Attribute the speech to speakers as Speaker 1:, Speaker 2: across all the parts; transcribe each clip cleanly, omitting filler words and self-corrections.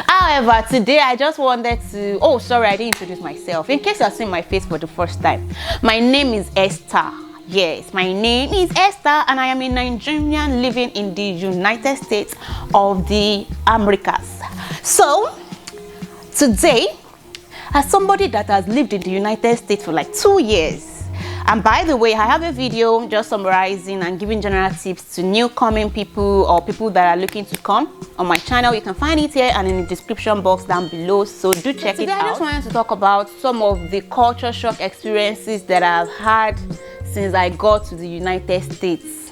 Speaker 1: However, today I just wanted to, oh sorry, I didn't introduce myself. In case you're seeing my face for the first time, my name is Esther. Yes, my name is Esther and I am a Nigerian living in the United States of the Americas. So today, as somebody that has lived in the United States for like 2 years, and by the way, I have a video just summarizing and giving general tips to new coming people or people that are looking to come on my channel. You can find it here and in the description box down below, so do check it out. I just wanted to talk about some of the culture shock experiences that I've had since I got to the United States.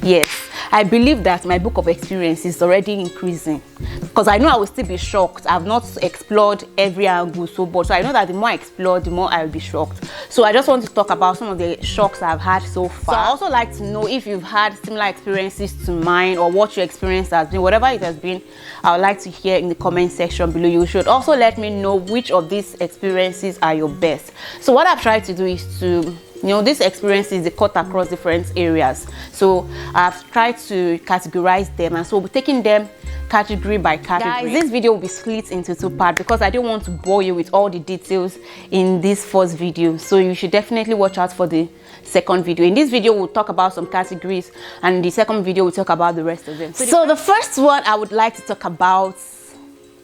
Speaker 1: Yes, I believe that my book of experience is already increasing because I know I will still be shocked. I've not explored every angle so much, so I know that the more I explore, the more I will be shocked. So I just want to talk about some of the shocks I've had so far. So I also like to know if you've had similar experiences to mine or what your experience has been. Whatever it has been, I would like to hear in the comment section below. You should also let me know which of these experiences are your best. So what I've tried to do is to, this experience is cut across different areas. So I've tried to categorize them, and so we'll be taking them category by category. Guys, this video will be split into 2 parts because I don't want to bore you with all the details in this first video. So you should definitely watch out for the second video. In this video, we'll talk about some categories, and the second video we'll talk about the rest of them. So the first one I would like to talk about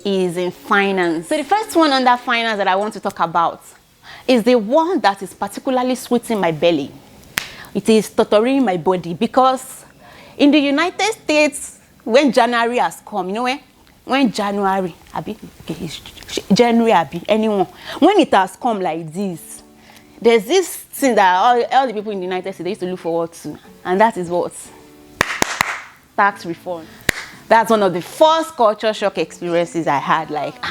Speaker 1: is in finance. So the first one under finance that I want to talk about is the one that is particularly sweeting my belly. It is torturing my body because in the United States, when January has come, when January, anyone, when it has come like this, there's this thing that all the people in the United States, they used to look forward to, and that is what? Tax reform. That's one of the first culture shock experiences I had. Like,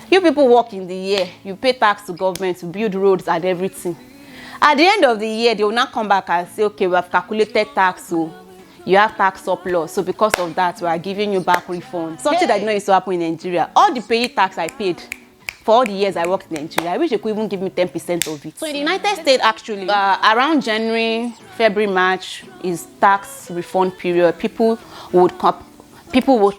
Speaker 1: you people work in the year, you pay tax to government to build roads and everything. At the end of the year, they will not come back and say, okay, we have calculated tax, so you have tax surplus. So because of that, we are giving you back refund. Something that used to happen in Nigeria. All the pay tax I paid for all the years I worked in Nigeria, I wish they could even give me 10% of it. So in the United States, actually, around January, February, March is tax refund period. People would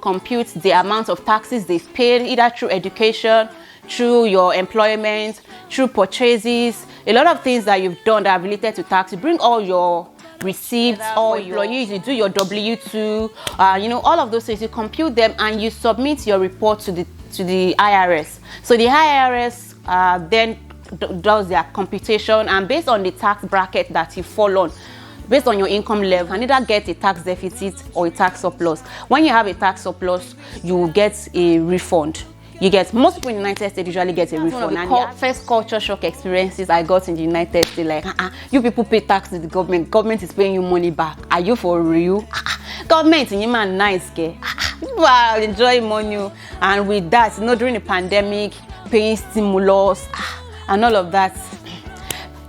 Speaker 1: compute the amount of taxes they've paid, either through education, through your employment, through purchases, a lot of things that you've done that are related to tax. You bring all your receipts, all your employees, you do your W-2, all of those things, you compute them and you submit your report to the IRS. So the IRS then does their computation, and based on the tax bracket that you fall on, based on your income level, you can either get a tax deficit or a tax surplus. When you have a tax surplus, you will get a refund. Most people in the United States usually get a refund. One of the first culture shock experiences I got in the United States, like, you people pay tax to the government. Government is paying you money back. Are you for real? Government, you man nice, people are enjoying money, and with that, during the pandemic, paying stimulus and all of that.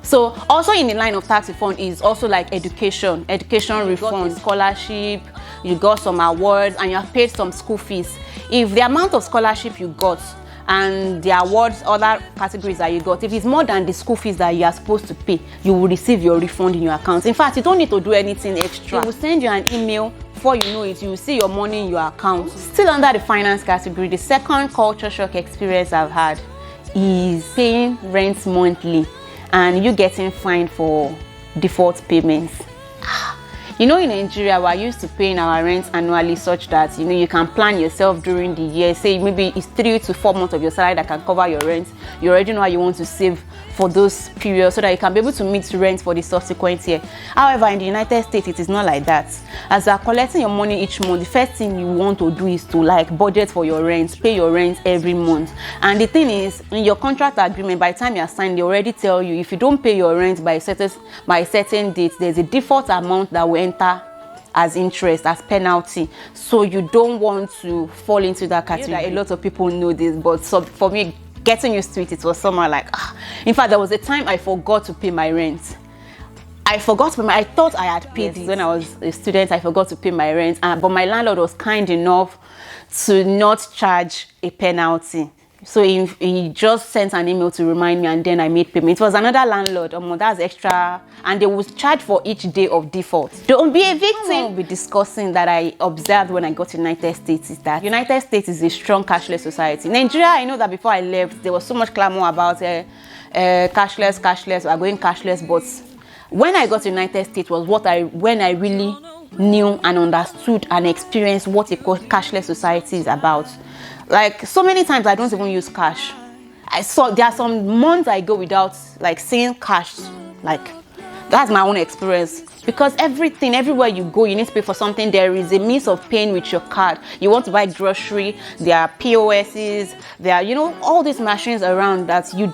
Speaker 1: So also in the line of tax reform is also like education reform, scholarship, you got some awards and you have paid some school fees. If the amount of scholarship you got and the awards, other categories that you got, if it's more than the school fees that you are supposed to pay, you will receive your refund in your account. In fact, you don't need to do anything extra. They will send you an email. Before you know it, you will see your money in your account. Still under the finance category, the second culture shock experience I've had is paying rent monthly and you getting fined for default payments. In Nigeria, we're used to paying our rent annually such that, you can plan yourself during the year. Say maybe it's 3 to 4 months of your salary that can cover your rent. You already know how you want to save for those periods so that you can be able to meet rent for the subsequent year. However, in the United States, it is not like that. As you are collecting your money each month, the first thing you want to do is to budget for your rent, pay your rent every month. And the thing is, in your contract agreement, by the time you are signed, they already tell you if you don't pay your rent by a certain date, there's a default amount that will enter as interest, as penalty. So you don't want to fall into that category. A lot of people know this, but for me, getting used to it, it was somehow like, in fact, there was a time I forgot to pay my rent. I thought I had paid it when I was a student. I forgot to pay my rent, but my landlord was kind enough to not charge a penalty. So he just sent an email to remind me, and then I made payment. It was another landlord. That's extra, and they will charge for each day of default. Don't be a victim. We'll be discussing that I observed when I got to United States is that United States is a strong cashless society. Nigeria, I know that before I left, there was so much clamor about cashless. We are going cashless, but when I got to United States was when I really knew and understood and experienced what a cashless society is about. Like, so many times I don't even use cash. There are some months I go without like seeing cash. Like, that's my own experience, because everywhere you go, you need to pay for something. There is a means of paying with your card. You want to buy grocery, there are POSs, there are, all these machines around that you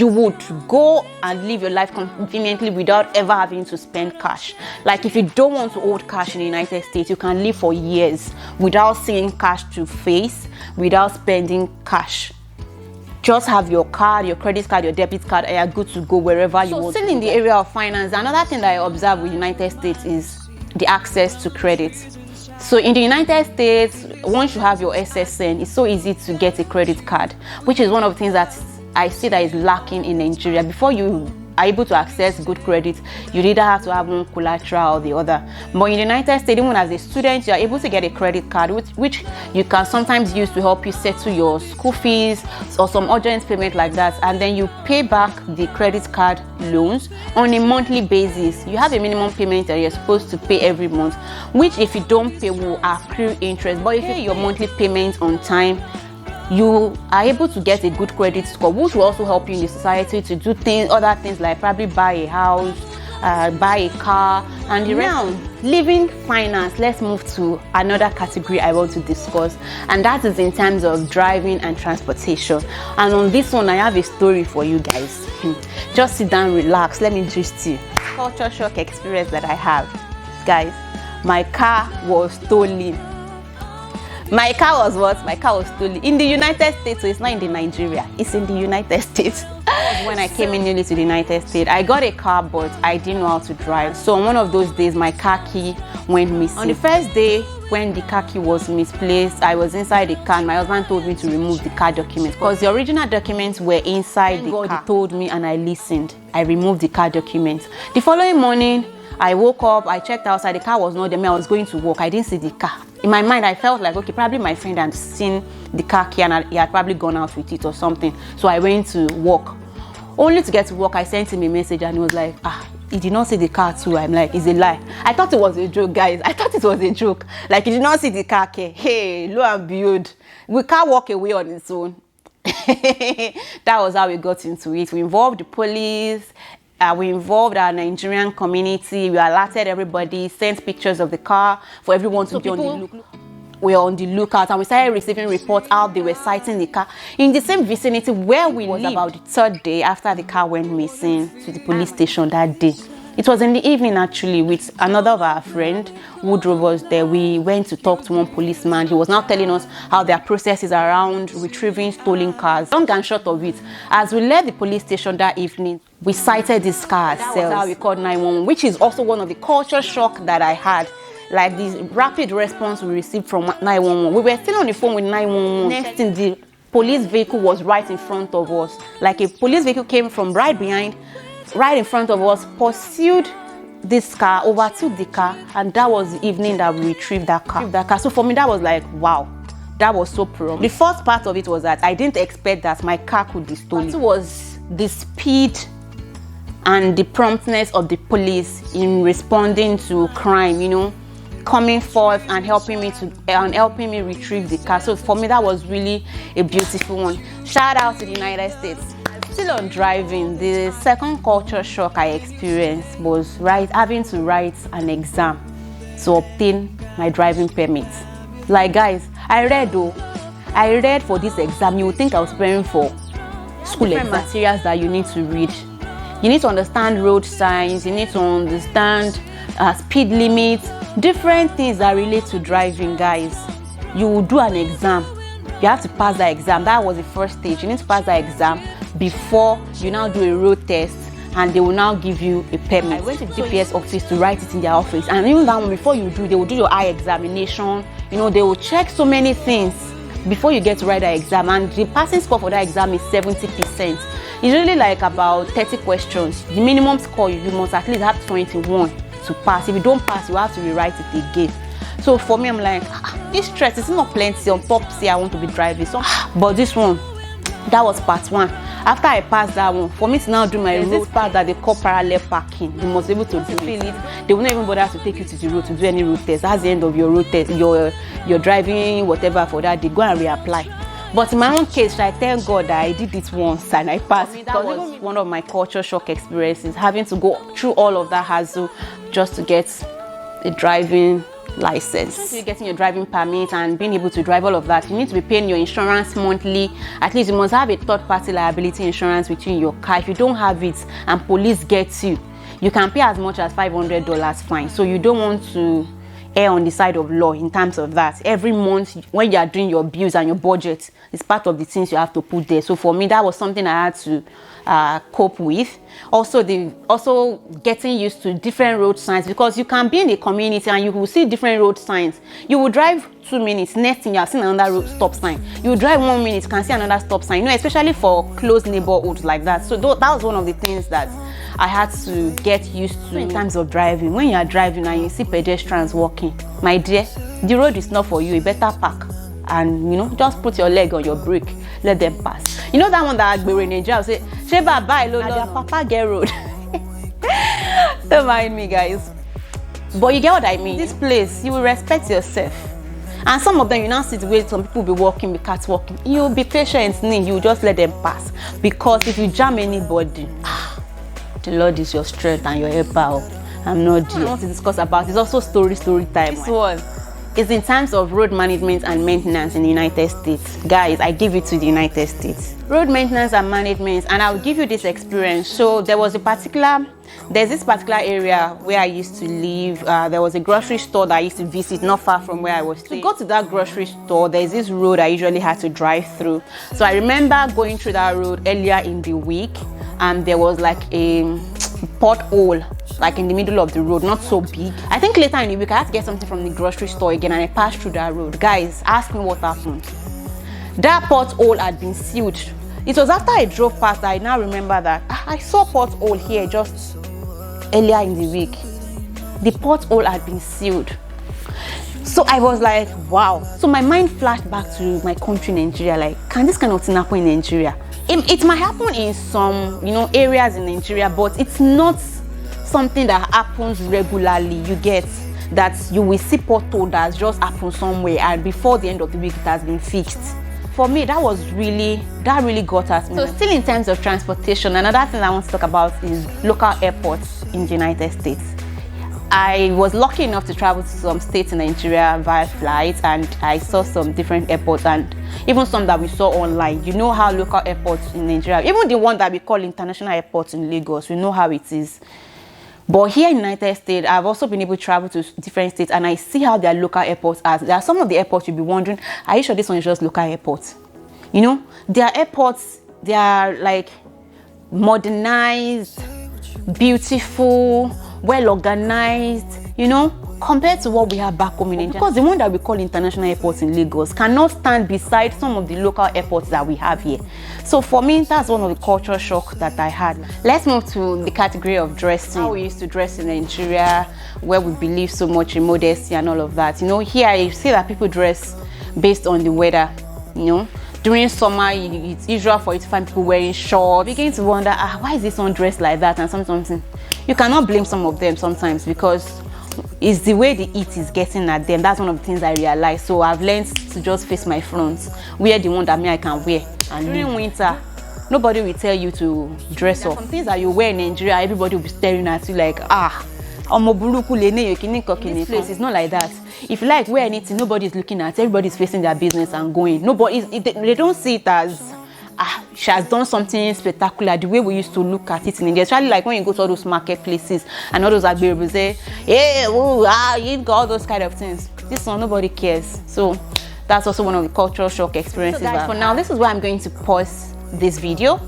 Speaker 1: would go and live your life conveniently without ever having to spend cash. Like, if you don't want to hold cash in the United States, you can live for years without seeing cash to face, without spending cash. Just have your card, your credit card, your debit card, and you're good to go wherever you want. So, still in the area of finance, another thing that I observe with the United States is the access to credit. So in the United States, once you have your SSN, it's so easy to get a credit card, which is one of the things that I see that is lacking in Nigeria. Before you are able to access good credit, you either have to have one collateral or the other. But in the United States, even as a student, you are able to get a credit card, which you can sometimes use to help you settle your school fees or some urgent payment like that. And then you pay back the credit card loans on a monthly basis. You have a minimum payment that you're supposed to pay every month, which if you don't pay will accrue interest. But if you pay your monthly payment on time, you are able to get a good credit score, which will also help you in the society to do other things like probably buy a house, buy a car, and the rest. Now, leaving finance, let's move to another category I want to discuss, and that is in terms of driving and transportation. And on this one, I have a story for you guys. Just sit down, relax. Let me gist you. Culture shock experience that I have, guys. My car was stolen. My car was what? My car was stolen in the United States, so it's not in the Nigeria. It's in the United States. When I came in newly to the United States, I got a car, but I didn't know how to drive. So on one of those days, my car key went missing. On the first day, when the car key was misplaced, I was inside the car, and my husband told me to remove the car documents because the original documents were inside the car. He told me, and I listened. I removed the car documents. The following morning, I woke up, I checked outside, the car was not there. I was going to work, I didn't see the car. In my mind, I felt like, okay, probably my friend had seen the car key and he had probably gone out with it or something. So I went to work. Only to get to work, I sent him a message and he was like, he did not see the car too. I'm like, it's a lie. I thought it was a joke, guys. I thought it was a joke. Like, he did not see the car key. Hey, lo and behold, we can't walk away on its own. That was how we got into it. We involved the police. We involved our Nigerian community. We alerted everybody, sent pictures of the car for everyone to be on the lookout. We were on the lookout, and we started receiving reports how they were sighting the car in the same vicinity where we lived. About the third day after the car went missing to the police station that day. It was in the evening, actually, with another of our friends who drove us there. We went to talk to one policeman. He was now telling us how their process is around retrieving stolen cars. Long and short of it, as we left the police station that evening, we sighted this car ourselves. That was how we called 911, which is also one of the culture shock that I had. Like the rapid response we received from 911. We were still on the phone with 911. Next thing, the police vehicle was right in front of us. Like a police vehicle came from right behind, right in front of us, pursued this car, overtook the car, and that was the evening that we retrieved that car. So for me, that was like, wow, that was so pro. The first part of it was that I didn't expect that my car could be stolen. It was the speed and the promptness of the police in responding to crime, coming forth and helping me retrieve the car. So for me, that was really a beautiful one. Shout out to the United States. Still on driving, the second culture shock I experienced was having to write an exam to obtain my driving permit. Like, guys, I read for this exam. You would think I was preparing for school exam. Materials that you need to read. You need to understand road signs. You need to understand speed limits, different things that relate to driving, guys. You will do an exam. You have to pass that exam. That was the first stage. You need to pass that exam before you now do a road test, and they will now give you a permit. I went to the GPS office to write it in their office, and even that one, before you do, they will do your eye examination. They will check so many things before you get to write that exam, and the passing score for that exam is 70%. It's really like about 30 questions. The minimum score you must at least have 21 to pass. If you don't pass, you have to rewrite it again. So for me, I'm like, this stress is not plenty on top. Say I want to be driving, so but this one, that was part 1. After I passed that one, for me to now do my road, this part that they call parallel parking, you must be able to do it. They will not even bother to take you to the road to do any road test. That's the end of your road test, your driving whatever for that. They go and reapply. But in my own case, I thank God that I did it once and I passed. That was one of my culture shock experiences, having to go through all of that hassle just to get a driving license. Once you're getting your driving permit and being able to drive, all of that, you need to be paying your insurance monthly. At least you must have a third-party liability insurance within your car. If you don't have it and police gets you, you can pay as much as $500 fine. So you don't want to err on the side of law in terms of that. Every month when you are doing your bills and your budget, it's part of the things you have to put there. So for me, that was something I had to cope with. Also getting used to different road signs, because you can be in a community and you will see different road signs. You will drive 2 minutes, next thing you have seen another road stop sign. You drive 1 minute, can see another stop sign, especially for close neighborhoods like that. So that was one of the things that I had to get used to in terms of driving. When you are driving and you see pedestrians walking, my dear, the road is not for you. You better park and just put your leg on your brake, let them pass. That one that Agbero in Nigeria say, "Sheba bye lo their papa get road." Don't mind me, guys, but you get what I mean. This place, you will respect yourself. And some of them, you now see the way some people be walking, be catwalking. You will be patient, you just let them pass. Because if you jam anybody, the Lord is your strength and your helper. I'm not there. I want to discuss about it's also story time. This one is in terms of road management and maintenance in the United States. Guys, I give it to the United States. Road maintenance and management, and I'll give you this experience. So there's this particular area where I used to live. There was a grocery store that I used to visit not far from where I was staying. To go to that grocery store, there's this road I usually had to drive through. So I remember going through that road earlier in the week, and there was like a pothole like in the middle of the road, not so big. I think later in the week I had to get something from the grocery store again, and I passed through that road. Guys, ask me what happened. That pothole had been sealed. It was after I drove past that I now remember that I saw pothole here just earlier in the week. The pothole had been sealed. So I was like, wow. So my mind flashed back to my country, Nigeria. Like, can this kind of thing happen in Nigeria? It might happen in some, areas in Nigeria, but it's not something that happens regularly. You get that you will see pothole that's just happened somewhere, and before the end of the week, it has been fixed. For me, that really got at me. So still in terms of transportation, another thing I want to talk about is local airports in the United States. I was lucky enough to travel to some states in Nigeria via flights, and I saw some different airports, and even some that we saw online. You know how local airports in Nigeria, even the one that we call international airports in Lagos, we know how it is. But here in the United States, I've also been able to travel to different states, and I see how their local airports are. There are some of the airports you'll be wondering, are you sure this one is just local airports? Their airports, they are like modernized, beautiful, well organized, compared to what we have back home in Nigeria. Because the one that we call international airports in Lagos cannot stand beside some of the local airports that we have here. So for me, that's one of the cultural shock that I had. Let's move to the category of dressing. How we used to dress in Nigeria, where we believe so much in modesty and all of that. Here I see that people dress based on the weather. During summer, it's usual for you to find people wearing shorts. You begin to wonder, why is this one dressed like that? And something. You cannot blame some of them sometimes, because it's the way the heat is getting at them. That's one of the things I realized. So I've learned to just face my fronts, wear the one that I can wear. And during winter, nobody will tell you to dress up. Some things that you wear in Nigeria, everybody will be staring at you like, this place is not like that. If you like wear anything, nobody's looking at, everybody's facing their business and going. They don't see it as she has done something spectacular the way we used to look at it in India. Especially like when you go to all those marketplaces and all those Agbero say, hey, you got all those kind of things. This one, nobody cares. So that's also one of the cultural shock experiences. So guys, for now, this is where I'm going to pause this video.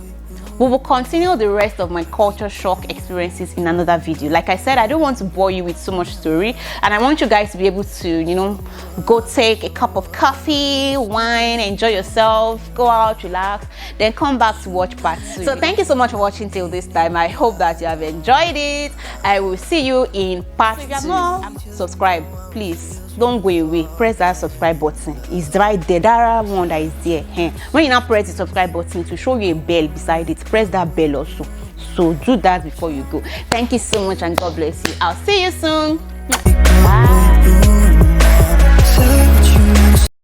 Speaker 1: We will continue the rest of my culture shock experiences in another video. Like I said, I don't want to bore you with so much story, and I want you guys to be able to, you know, go take a cup of coffee, wine, enjoy yourself, go out, relax, then come back to watch part 2. So thank you so much for watching till this time. I hope that you have enjoyed it. I will see you in part 2. Subscribe, please. Don't go away. Press that subscribe button. It's right there. That one that is there. When you now press the subscribe button, it will show you a bell beside it. Press that bell also. So do that before you go. Thank you so much and God bless you. I'll see you soon.